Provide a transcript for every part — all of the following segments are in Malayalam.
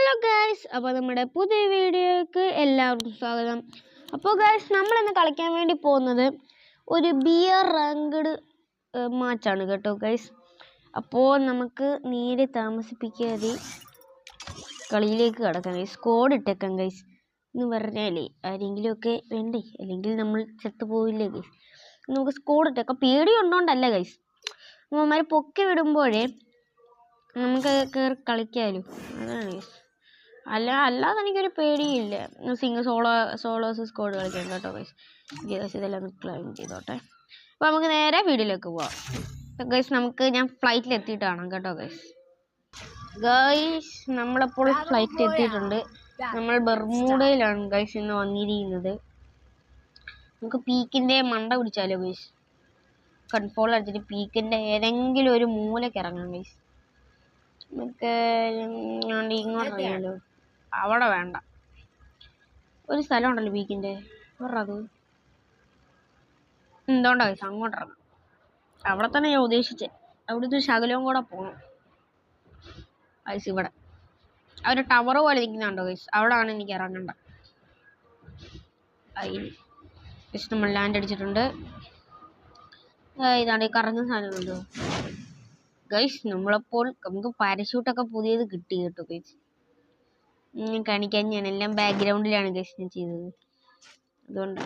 ഹലോ ഗൈസ്, അപ്പോൾ നമ്മുടെ പുതിയ വീഡിയോയ്ക്ക് എല്ലാവർക്കും സ്വാഗതം. അപ്പോൾ ഗൈസ്, നമ്മളിന്ന് കളിക്കാൻ വേണ്ടി പോകുന്നത് ഒരു ബിയർ റാങ്ക്ഡ് മാച്ചാണ് കേട്ടോ ഗൈസ്. അപ്പോൾ നമുക്ക് നേരെ താമസിപ്പിക്കാതെ കളിയിലേക്ക് കിടക്കാം ഗൈസ്. സ്കോഡ് ഇട്ടേക്കാം ഗൈസ് എന്ന് പറഞ്ഞാലേ ആരെങ്കിലുമൊക്കെ വേണ്ടേ, അല്ലെങ്കിൽ നമ്മൾ ചത്തുപോയില്ലേ ഗൈസ്. നമുക്ക് സ്കോഡ് ഇട്ടേക്കാം. പേടി ഉണ്ടോണ്ടല്ല ഗൈസ്, നമ്മന്മാർ പൊക്കി വിടുമ്പോഴേ നമുക്ക് കയറി കളിക്കാമല്ലോ, അതാണ് ഗൈസ്. അല്ലാതെ എനിക്കൊരു പേടിയില്ല. സോളോസ് സ്കോഡ് കളിക്കാം കേട്ടോ ഗൈസ്. ഇതെല്ലാം ക്ലൈം ചെയ്തോട്ടെ. അപ്പോൾ നമുക്ക് നേരെ വീഡിയോയിലേക്ക് പോവാം ഗൈസ്. ഞാൻ ഫ്ലൈറ്റിൽ എത്തിയിട്ട് കാണാം കേട്ടോ ഗൈസ്. നമ്മളപ്പോൾ ഫ്ലൈറ്റിൽ എത്തിയിട്ടുണ്ട്. നമ്മൾ ബർമൂഡയിലാണ് ഗൈസ് ഇന്ന് വന്നിരിക്കുന്നത്. നമുക്ക് പീക്കിൻ്റെ മണ്ട പിടിച്ചാലോ ഗൈസ്. കൺട്രോൾ അടിച്ചിട്ട് പീക്കിൻ്റെ ഏതെങ്കിലും ഒരു മൂലയ്ക്ക് ഇറങ്ങാം ഗൈസ്. നമുക്ക് ഇങ്ങോട്ട് അറിയാമല്ലോ. അവിടെ വേണ്ട, ഒരു സ്ഥലം ഉണ്ടല്ലോ പീക്കിൻ്റെ, അത് എന്തുകൊണ്ടാ ഗൈസ് അങ്ങോട്ട് ഇറങ്ങാം. അവിടെ തന്നെ ഞാൻ ഉദ്ദേശിച്ചേ. അവിടുത്തെ ശകലവും കൂടെ പോകണം ഗൈസ്. ഇവിടെ ഒരു ടവർ പോലെ നിൽക്കുന്നുണ്ടോ ഗൈസ്, അവിടെയാണ് എനിക്ക് ഇറങ്ങണ്ട. ജസ്റ്റ് നമ്മൾ ലാൻഡ് അടിച്ചിട്ടുണ്ട്. ഇതാണ് ഈ കറങ്ങുന്ന സാധനമുണ്ടോ ഗൈസ്. നമുക്ക് പാരഷൂട്ടൊക്കെ പുതിയത് കിട്ടി കേട്ടോ ഗൈസ്. ഞാൻ കാണിക്കാൻ, എല്ലാം ബാക്ക്ഗ്രൗണ്ടിലാണ് ഗൈസ് ഞാൻ ചെയ്തത്. അതുകൊണ്ട്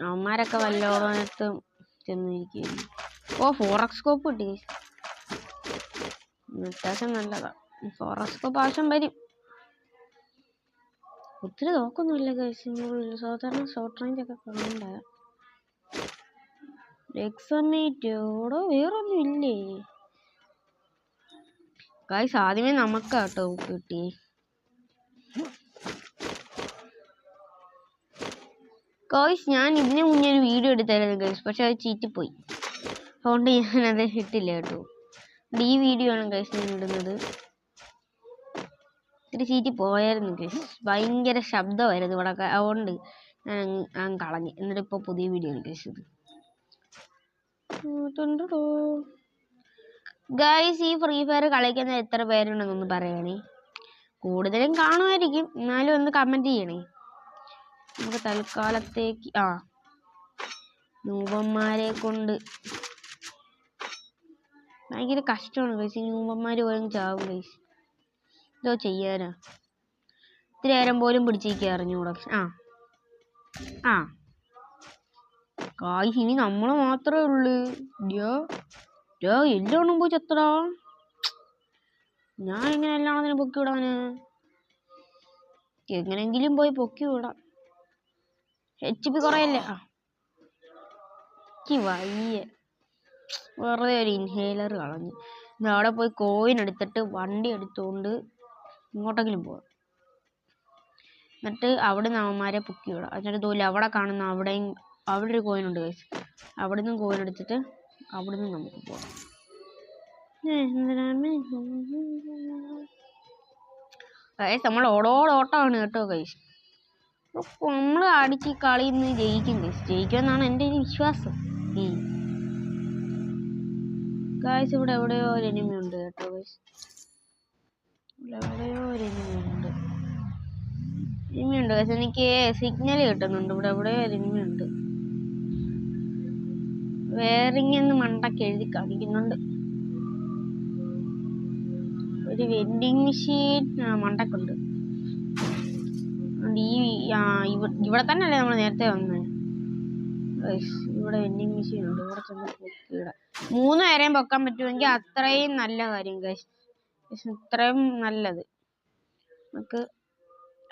അവന്മാരൊക്കെ വല്ലോടത്തും ചെന്നിരിക്കുന്നു. 4x സ്കോപ്പ് കിട്ടി ഗൈസ്. അത്യാവശ്യം നല്ലതാ. 4x സ്കോപ്പ് ആവശ്യം വരും. ഒത്തിരി നോക്കൊന്നുമില്ല ഗൈസ്. സാധാരണ ഷോർട്ട് റേഞ്ച് ഒക്കെ കാണണ്ട. എക്സമേറ്റോടോ വേറൊന്നും ഇല്ലേ ഗൈസ്. ആദ്യമേ നമുക്കാട്ടോ കിട്ടി. ഗൈസ്, ഞാൻ ഇതിന് മുന്നേ ഒരു വീഡിയോ എടുത്തായിരുന്നു ഗൈസ്, പക്ഷെ അത് ചീറ്റിപ്പോയി. അതുകൊണ്ട് ഞാനത് ഇട്ടില്ല കേട്ടോ. ഈ വീഡിയോ ആണ് ഗൈസ് ഞാൻ ഇടുന്നത്. ഇത്തിരി ചീറ്റി പോയായിരുന്നു ഗൈസ്. ഭയങ്കര ശബ്ദമായിരുന്നു ഇവിടെ, അതുകൊണ്ട് ഞാൻ കളഞ്ഞു. എന്നിട്ട് ഇപ്പോൾ പുതിയ വീഡിയോ ആണ് ഗൈസ് ഇത്. ഗൈസ്, ഈ ഫ്രീ ഫയർ കളിക്കുന്ന എത്ര പേരുണ്ടെന്നൊന്ന് പറയണേ. കൂടുതലും കാണുമായിരിക്കും, എന്നാലും ഒന്ന് കമൻറ്റ് ചെയ്യണേ. നമുക്ക് തൽക്കാലത്തേക്ക് നൂപന്മാരെ കൊണ്ട് ഭയങ്കര കഷ്ടമാണ് ഗൈസ്. ഈ നൂപന്മാർ പോലും ചാവും ഗൈസ്. എന്തോ ചെയ്യാനാ, ഇത്തിരി നേരം പോലും പിടിച്ചിരിക്കുക അറിഞ്ഞൂടാ. ഗൈസ്, ഇനി നമ്മൾ മാത്രമേ ഉള്ളൂ. എല്ലാം പോയി ചത്തടാ. ഞാൻ എങ്ങനെ എല്ലാം അതിനെ പൊക്കി വിടാന്? എങ്ങനെങ്കിലും പോയി പൊക്കി വിടാം. HP കുറയല്ലേ? വയ്യ, വെറുതെ ഒരു ഇൻഹേലർ കളഞ്ഞു. അവിടെ പോയി കോയിൻ എടുത്തിട്ട് വണ്ടി എടുത്തുകൊണ്ട് ഇങ്ങോട്ടെങ്കിലും പോവാം. എന്നിട്ട് അവിടെ നിന്ന് അവന്മാരെ പൊക്കി വിടാം. എന്നിട്ട് തോല് അവിടെ കാണുന്ന അവിടെ ഒരു കോയിൻ ഉണ്ട് ഗൈസ്. അവിടെ നിന്നും കോയിൻ എടുത്തിട്ട് അവിടെ നിന്ന് നമുക്ക് പോവാം. നമ്മൾ ഓട്ടമാണ് കേട്ടോ ഗൈസ്. നമ്മൾ അടിച്ച് കളി ഇന്ന് ജയിക്കും ഗൈസ്. ജയിക്കുമെന്നാണ് എൻ്റെ ഒരു വിശ്വാസം. ഗൈസ്, ഇവിടെ എവിടെയോ ഒരു എനിമി ഉണ്ട് കേട്ടോ ഗൈസ്. ഇവിടെ എവിടെയോ ഒരു എനിമി ഉണ്ട് ഗൈസ്. എനിക്ക് സിഗ്നൽ കിട്ടുന്നുണ്ട്. ഇവിടെ എവിടെയോ ഒരു എനിമി ഉണ്ട്. വേറിങ്ങെന്ന് മണ്ടക്ക് എഴുതി കാണിക്കുന്നുണ്ട്. ഒരു വെൻഡിങ് മെഷീൻ മണ്ടക്കുണ്ട്. ഇവിടെ തന്നെ അല്ലേ നമ്മൾ നേരത്തെ വന്നത്. ഇവിടെ വെൻഡിങ് മെഷീൻ ഉണ്ട്. ഇവിടെ ചെന്ന് പൊക്കിയിടാം. 3 പേരെയും പൊക്കാൻ പറ്റുമെങ്കിൽ അത്രയും നല്ല കാര്യം ഗൈസ്. ഇത്രയും നല്ലത് നമുക്ക്.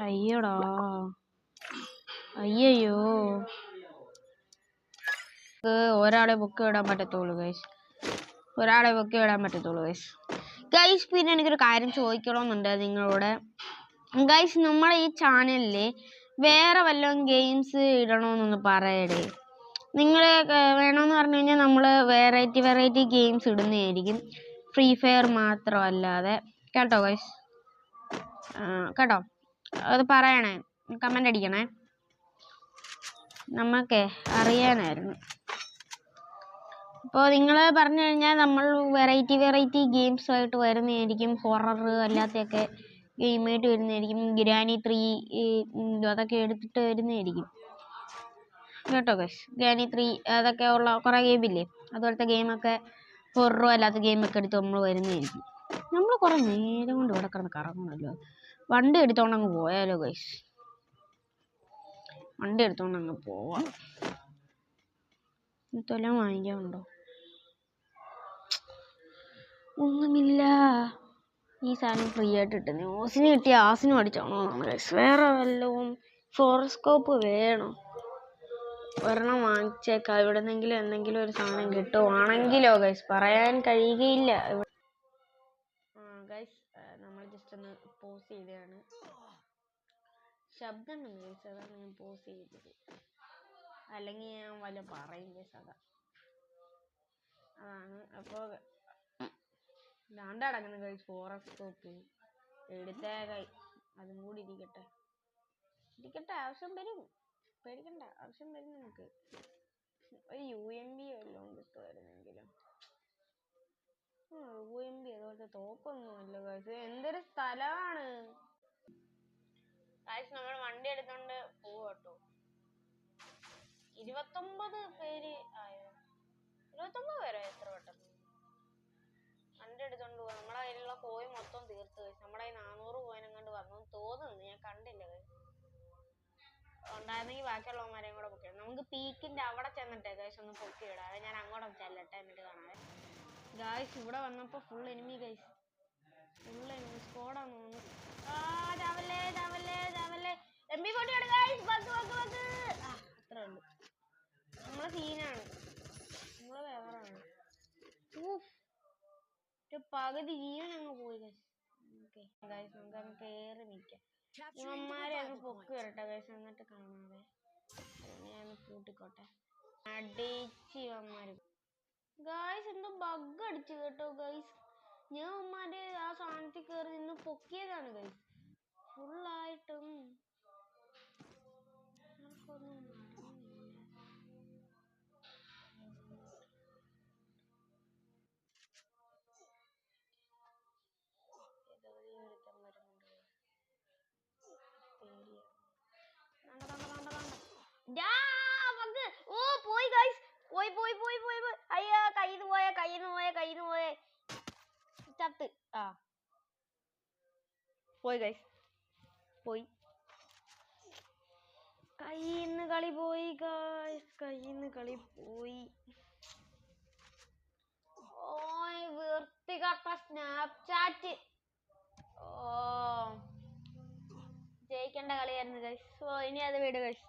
അയ്യോ ഒരാളെ പൊക്കി വിടാൻ പറ്റത്തുള്ളൂ ഗൈസ്. ഗൈസ്, പിന്നെ എനിക്കൊരു കാര്യം ചോദിക്കണമെന്നുണ്ട് നിങ്ങളോട് ഗൈസ്. നമ്മുടെ ഈ ചാനലിൽ വേറെ വല്ലതും ഗെയിംസ് ഇടണമെന്നൊന്ന് പറയടേ. നിങ്ങൾ വേണമെന്ന് പറഞ്ഞു കഴിഞ്ഞാൽ നമ്മൾ വെറൈറ്റി ഗെയിംസ് ഇടുന്നതായിരിക്കും. ഫ്രീ ഫയർ മാത്രമല്ലാതെ കേട്ടോ ഗൈസ്. കേട്ടോ, അത് പറയണേ, കമൻ്റ് അടിക്കണേ. നമുക്ക് അറിയാനായിരുന്നു. അപ്പോൾ നിങ്ങൾ പറഞ്ഞു കഴിഞ്ഞാൽ നമ്മൾ വെറൈറ്റി ഗെയിംസുമായിട്ട് വരുന്നതായിരിക്കും. ഹൊറർ അല്ലാത്തൊക്കെ ഗെയിമായിട്ട് വരുന്നതായിരിക്കും. ഗ്രാനി 3 അതൊക്കെ എടുത്തിട്ട് വരുന്നതായിരിക്കും കേട്ടോ ഗൈസ്. ഗ്രാനി 3 അതൊക്കെ ഉള്ള കുറേ ഗെയിമില്ലേ, അതുപോലത്തെ ഗെയിമൊക്കെ ഹൊറോ അല്ലാത്ത ഗെയിമൊക്കെ എടുത്ത് നമ്മൾ വരുന്നതായിരിക്കും. നമ്മൾ കുറേ നേരം കൊണ്ട് ഇവിടെ കിടന്ന് കറങ്ങണമല്ലോ. വണ്ടി എടുത്തോണ്ട് അങ്ങ് പോയാലോ ഗൈസ്, വണ്ടി എടുത്തോണ്ട് അങ്ങ് പോവാം. ഇതെല്ലാം വാങ്ങിക്കാനുണ്ടോ? ഒന്നുമില്ല. ഈ സാധനം ഫ്രീ ആയിട്ട് കിട്ടുന്നു. ഓസിന് കിട്ടിയ ആസിനും അടിച്ചോളാം ഗൈസ്. വേറെ വല്ലതും ഫോറസ്കോപ്പ് വേണോ? ഒരെണ്ണം വാങ്ങിച്ചേക്കാം. ഇവിടെ നിന്നെങ്കിലും എന്തെങ്കിലും ഒരു സാധനം കിട്ടുവാണെങ്കിലോ ഗൈസ്, പറയാൻ കഴിയുകയില്ല. ഗൈസ് നമ്മൾ ജസ്റ്റ് ഒന്ന് പോസ് ചെയ്തതാണ്. ശബ്ദം ഉണ്ട് ഗൈസ്, അതാണ് ഞാൻ പോസ് ചെയ്തത്. അല്ലെങ്കിൽ ഞാൻ വല്ല പറയും ഗൈസ്, അതാണ്. അപ്പോൾ ദാണ്ടടങ്ങുന്ന ഗൈസ് ഫോറസ്കോപ്പ് എടുത്തേ കൈ. അതും കൂടി ഇരിക്കട്ടെ, ആവശ്യം വരും, പേടിക്കണ്ട, ആവശ്യം വരും. നമുക്ക് ഒരു UMP വല്ലതും കിട്ടുമായിരുന്നെങ്കിലും. UMP അതുപോലത്തെ തോക്കൊന്നുമല്ല ഗൈസ്. എന്തൊരു സ്ഥലമാണ് ഗൈസ്. നമ്മൾ വണ്ടി എടുത്തോണ്ട് പോവാട്ടോ. 29 പേര് ആയോ? 29 പേരോ? എത്ര പെട്ടെന്ന് വണ്ടി എടുത്തോണ്ട് പോവാ. നമ്മളെ കയ്യിലുള്ള കോയിൻ മൊത്തം തീർത്ത് ഗൈസ്. നമ്മുടെ 400 കോയിൻ എങ്ങാണ്ട് വന്നു തോന്നുന്നു, ഞാൻ കണ്ടില്ല ഗൈസ്. ഉണ്ടായിരുന്നെങ്കിൽ ബാക്കിയുള്ളവന്മാരെയും കൂടെ പൊക്കി. നമുക്ക് പീക്കിന്റെ അവിടെ ചെന്നിട്ടേ ഗൈസ് ഒന്ന് പൊക്കി ഇടാം. അത് ഞാൻ അങ്ങോട്ടും ചെല്ലട്ടെ, എന്നിട്ട് കാണാവേ ഗൈസ്. ഇവിടെ വന്നപ്പോ full enemy guys, full enemy സ്ക്വാഡാന്ന് തോന്നുന്നു. MP40 ഗൈസ്, അത്രേ ഉള്ളൂ. നമ്മളെ സീനാണ്, നമ്മളെ വേറാണ്. പകുതി ജീവൻ അങ്ങ് പോയി ഗൈസ്. ഓക്കെ ഗൈസ്, നമുക്ക് കയറി നിൽക്കാം. ഇവന്മാരെ അങ്ങ് പൊക്കി വരട്ടെ ഗൈസ്, എന്നിട്ട് കാണാതെ ഞാൻ കൂട്ടിക്കോട്ടെ. അടിച്ച് ഇവന്മാര് ഗൈസ്. എന്തോ ബഗ് അടിച്ചു കേട്ടോ ഗൈസ്. ഞാൻ ഉമ്മാന്റെ ആ സാധനത്തിൽ കയറി നിന്ന് പൊക്കിയതാണ് ഗൈസ്. ഫുള്ളായിട്ടും പോയി ഗൈസ്, പോയി. അയ്യോ, കയ്യിന്ന് പോയ ചത്ത്. പോയി ഗൈസ്, പോയി. കയ്യിന്ന് കളി പോയി ഗൈസ്, കയ്യിന്ന് കളി പോയി. വൃത്തികെട്ട സ്നാപ്ചാറ്റ്. ജയിക്കേണ്ട കളിയായിരുന്നു ഗൈസ്. ഇനി അത് വീട് ഗൈസ്.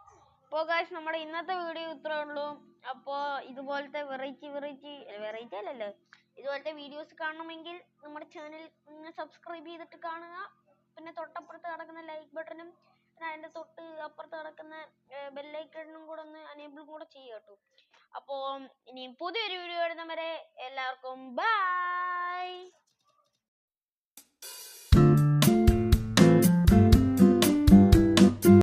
അപ്പോൾ ഗൈസ്, നമ്മുടെ ഇന്നത്തെ വീഡിയോ ഇത്രേ ഉള്ളൂ. അപ്പോൾ ഇതുപോലത്തെ വെറൈറ്റി അല്ലല്ലോ, ഇതുപോലത്തെ വീഡിയോസ് കാണണമെങ്കിൽ നമ്മുടെ ചാനൽ സബ്സ്ക്രൈബ് ചെയ്തിട്ട് കാണുക. പിന്നെ തൊട്ടപ്പുറത്ത് കിടക്കുന്ന ലൈക്ക് ബട്ടണും പിന്നെ അതിൻ്റെ തൊട്ട് അപ്പുറത്ത് കിടക്കുന്ന ബെല്ലൈക്കണും കൂടെ ഒന്ന് അനേബിൾ കൂടെ ചെയ്യുക കേട്ടോ. അപ്പോൾ ഇനി പുതിയൊരു വീഡിയോ വരുന്നവരെ എല്ലാവർക്കും ബൈ.